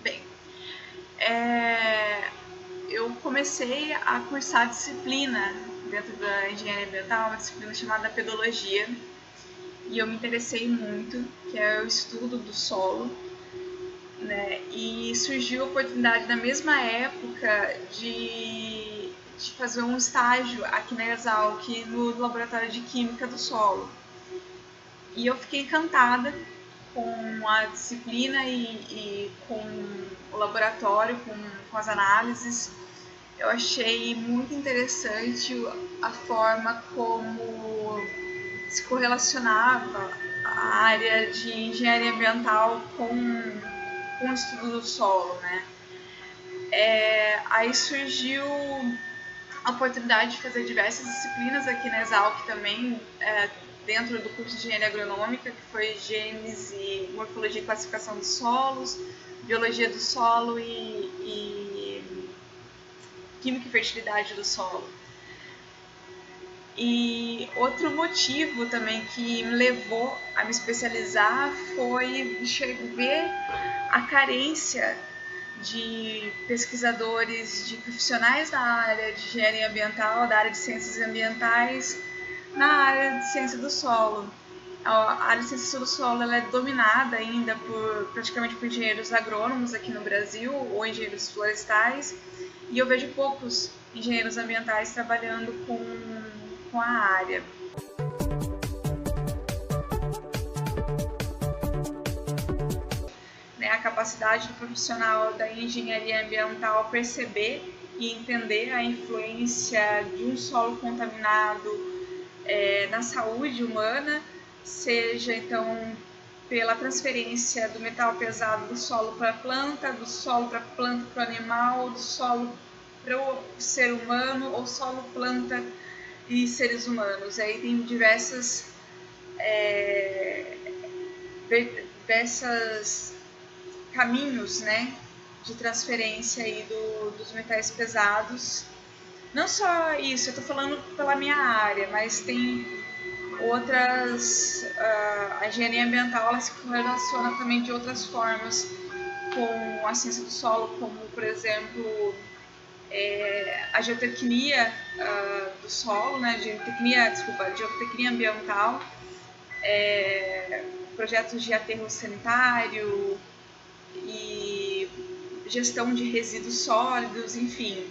Bem, eu comecei a cursar disciplina dentro da engenharia ambiental, uma disciplina chamada pedologia, e eu me interessei muito, que é o estudo do solo, né? E surgiu a oportunidade na mesma época de fazer um estágio aqui na Exalc, no laboratório de química do solo. E eu fiquei encantada com a disciplina e com o laboratório, com as análises. Eu achei muito interessante a forma como se correlacionava a área de engenharia ambiental com o estudo do solo, né? Aí surgiu a oportunidade de fazer diversas disciplinas aqui na Exalc também, dentro do curso de engenharia agronômica, que foi Gênese, Morfologia e Classificação dos Solos, Biologia do Solo e Química e Fertilidade do Solo. E outro motivo também que me levou a me especializar foi ver a carência de pesquisadores, de profissionais da área de engenharia ambiental, da área de ciências ambientais, na área de ciência do solo. A área de ciência do solo ela é dominada ainda praticamente por engenheiros agrônomos aqui no Brasil, ou engenheiros florestais, e eu vejo poucos engenheiros ambientais trabalhando com a área. A capacidade do profissional da engenharia ambiental perceber e entender a influência de um solo contaminado na saúde humana, seja então pela transferência do metal pesado do solo para a planta, do solo para a planta para o animal, do solo para o ser humano, ou solo, planta e seres humanos. Aí tem diversas caminhos, né, de transferência aí dos metais pesados. Não só isso, eu estou falando pela minha área, mas tem outras. A engenharia ambiental ela se relaciona também de outras formas com a ciência do solo, como, por exemplo, a geotecnia do solo, né, geotecnia ambiental, projetos de aterro sanitário e gestão de resíduos sólidos, enfim.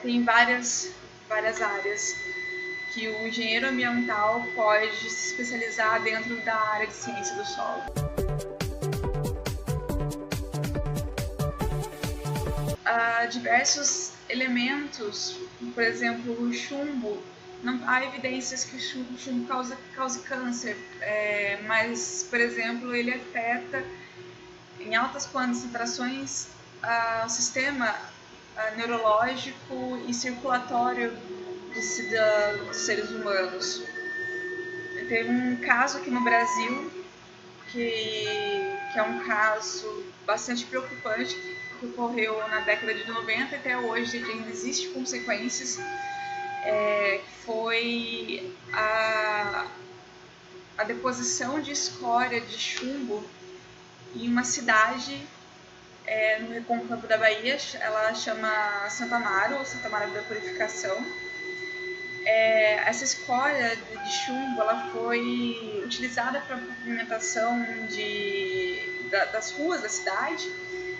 Tem várias áreas que o engenheiro ambiental pode se especializar dentro da área de ciência do solo. Há diversos elementos, por exemplo, o chumbo. Não há evidências que o chumbo cause câncer, mas, por exemplo, ele afeta em altas concentrações o sistema neurológico e circulatório dos seres humanos. Teve um caso aqui no Brasil que é um caso bastante preocupante, que ocorreu na década de 90 e até hoje ainda existe consequências, foi a deposição de escória de chumbo em uma cidade no recôncavo da Bahia. Ela chama Santo Amaro, ou Santo Amaro da Purificação. Essa escória de chumbo ela foi utilizada para a pavimentação das ruas da cidade,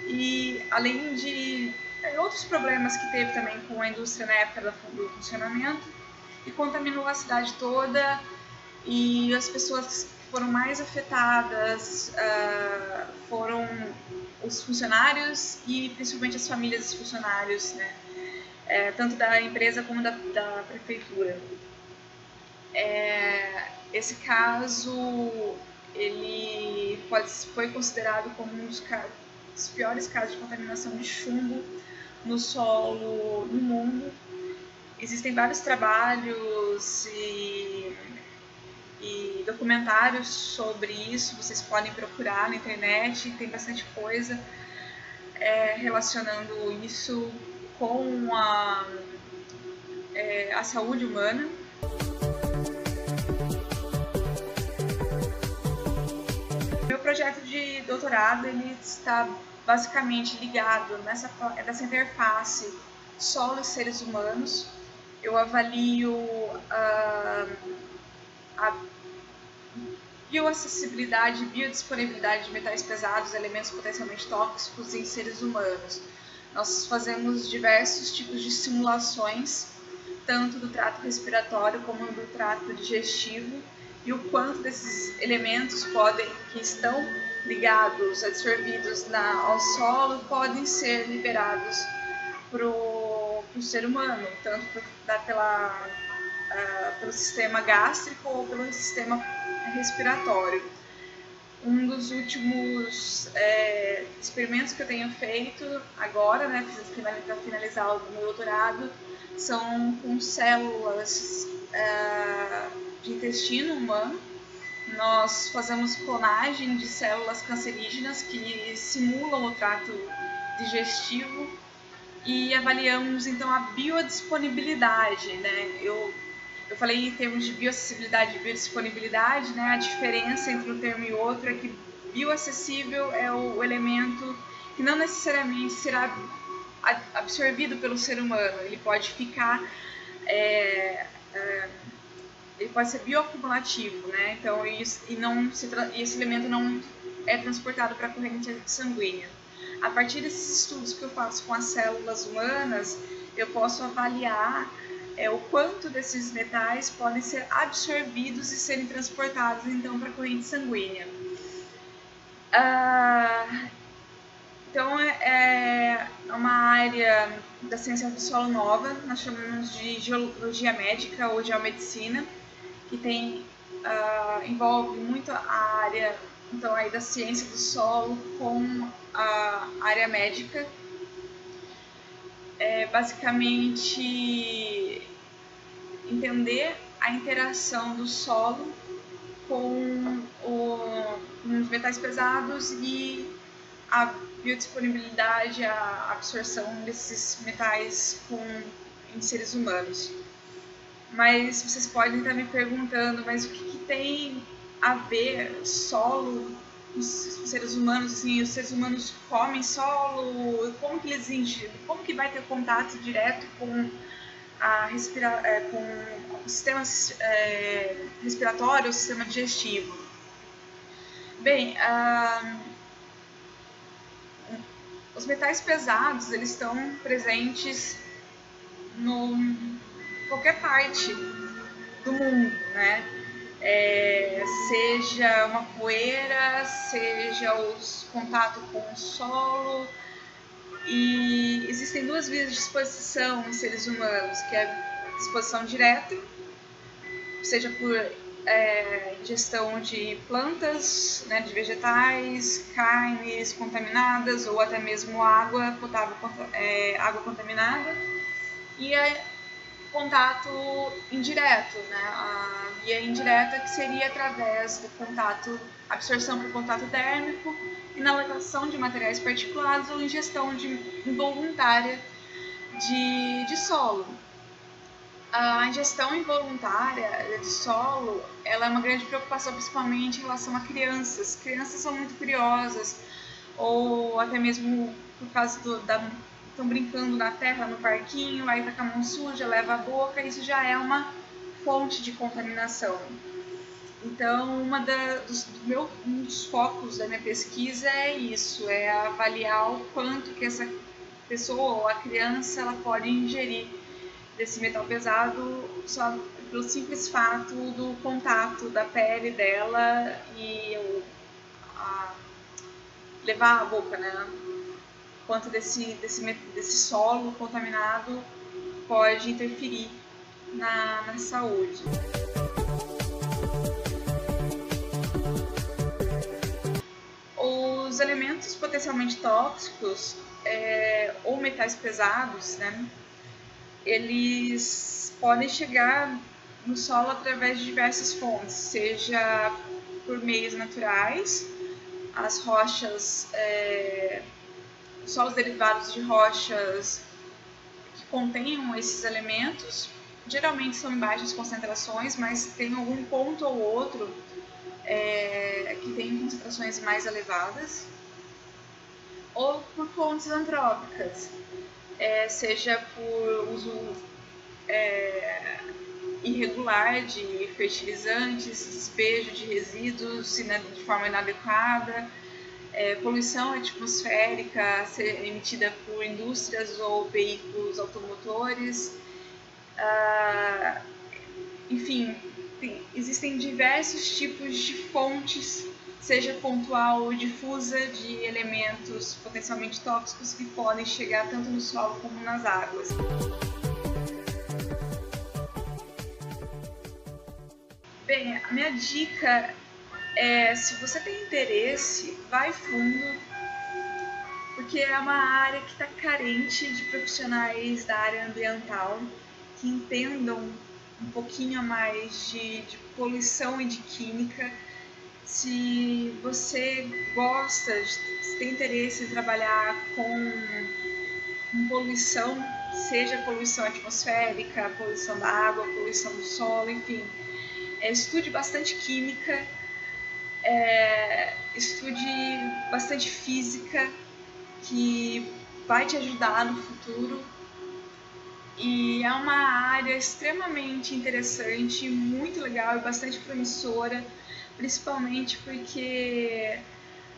e além de outros problemas que teve também com a indústria na época do funcionamento, e contaminou a cidade toda, e as pessoas que foram mais afetadas foram os funcionários e principalmente as famílias dos funcionários, né? Tanto da empresa como da prefeitura. Esse caso ele foi considerado como um dos piores casos de contaminação de chumbo no solo no mundo. Existem vários trabalhos e documentários sobre isso, vocês podem procurar na internet, tem bastante coisa relacionando isso com a saúde humana. Meu projeto de doutorado ele está basicamente ligado nessa interface solo e seres humanos. Eu avalio a bioacessibilidade e biodisponibilidade de metais pesados, elementos potencialmente tóxicos em seres humanos. Nós fazemos diversos tipos de simulações, tanto do trato respiratório como do trato digestivo, e o quanto desses elementos que estão ligados, absorvidos ao solo, podem ser liberados para o ser humano, tanto pelo sistema gástrico ou pelo sistema respiratório. Um dos últimos experimentos que eu tenho feito agora, né, para finalizar o meu doutorado, são com células de intestino humano. Nós fazemos clonagem de células cancerígenas que simulam o trato digestivo e avaliamos então a biodisponibilidade, né? Eu falei em termos de bioacessibilidade e biodisponibilidade, né? A diferença entre um termo e outro é que bioacessível é o elemento que não necessariamente será absorvido pelo ser humano, ele pode ficar, ele pode ser bioacumulativo, né? Então, esse elemento não é transportado para a corrente sanguínea. A partir desses estudos que eu faço com as células humanas, eu posso avaliar o quanto desses metais podem ser absorvidos e serem transportados então para a corrente sanguínea. Então é uma área da ciência do solo nova, nós chamamos de geologia médica ou geomedicina, que envolve muito a área então, aí da ciência do solo com a área médica. Basicamente entender a interação do solo com os metais pesados e a biodisponibilidade, a absorção desses metais em seres humanos. Mas vocês podem estar me perguntando, mas o que tem a ver solo com os seres humanos? Assim, os seres humanos comem solo? Como que vai ter contato direto com com o sistema respiratório, o sistema digestivo? Bem, os metais pesados eles estão presentes em qualquer parte do mundo, né? Seja uma poeira, seja o contato com o solo. E existem duas vias de exposição em seres humanos, que é a exposição direta, seja por ingestão de plantas, né, de vegetais, carnes contaminadas ou até mesmo água potável, água contaminada, e contato indireto, né? A via indireta que seria através do absorção por contato térmico, inalação de materiais particulados ou ingestão involuntária de solo. A ingestão involuntária de solo ela é uma grande preocupação, principalmente em relação a crianças. Crianças são muito curiosas, ou até mesmo por causa estão brincando na terra, no parquinho, aí tá com a mão suja, leva a boca, isso já é uma fonte de contaminação. Então, um dos focos da minha pesquisa é isso, é avaliar o quanto que essa pessoa ou a criança ela pode ingerir desse metal pesado só pelo simples fato do contato da pele dela e levar a boca, né? Quanto desse solo contaminado pode interferir na saúde. Os elementos potencialmente tóxicos ou metais pesados, né, eles podem chegar no solo através de diversas fontes, seja por meios naturais, as rochas, solos derivados de rochas que contenham esses elementos, geralmente são em baixas concentrações, mas tem algum ponto ou outro que tem concentrações mais elevadas, ou por fontes antrópicas, seja por uso irregular de fertilizantes, despejo de resíduos de forma inadequada, poluição atmosférica emitida por indústrias ou veículos automotores, enfim, existem diversos tipos de fontes, seja pontual ou difusa, de elementos potencialmente tóxicos que podem chegar tanto no solo como nas águas. Bem, a minha dica é, se você tem interesse, vai fundo, porque é uma área que está carente de profissionais da área ambiental que entendam um pouquinho a mais de poluição e de química. Se você gosta, se tem interesse em trabalhar com poluição, seja poluição atmosférica, poluição da água, poluição do solo, enfim, estude bastante química, estude bastante física, que vai te ajudar no futuro. E é uma área extremamente interessante, muito legal e bastante promissora, principalmente porque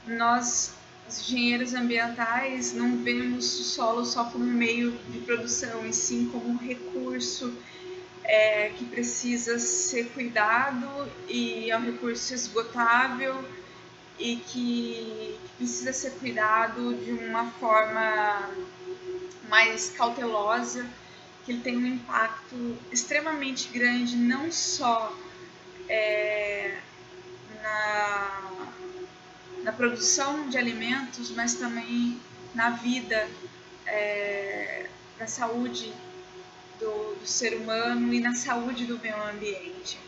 nós, os engenheiros ambientais, não vemos o solo só como um meio de produção, e sim como um recurso que precisa ser cuidado, e é um recurso esgotável e que precisa ser cuidado de uma forma mais cautelosa, que ele tem um impacto extremamente grande, não só na produção de alimentos, mas também na vida, na saúde do ser humano e na saúde do meio ambiente.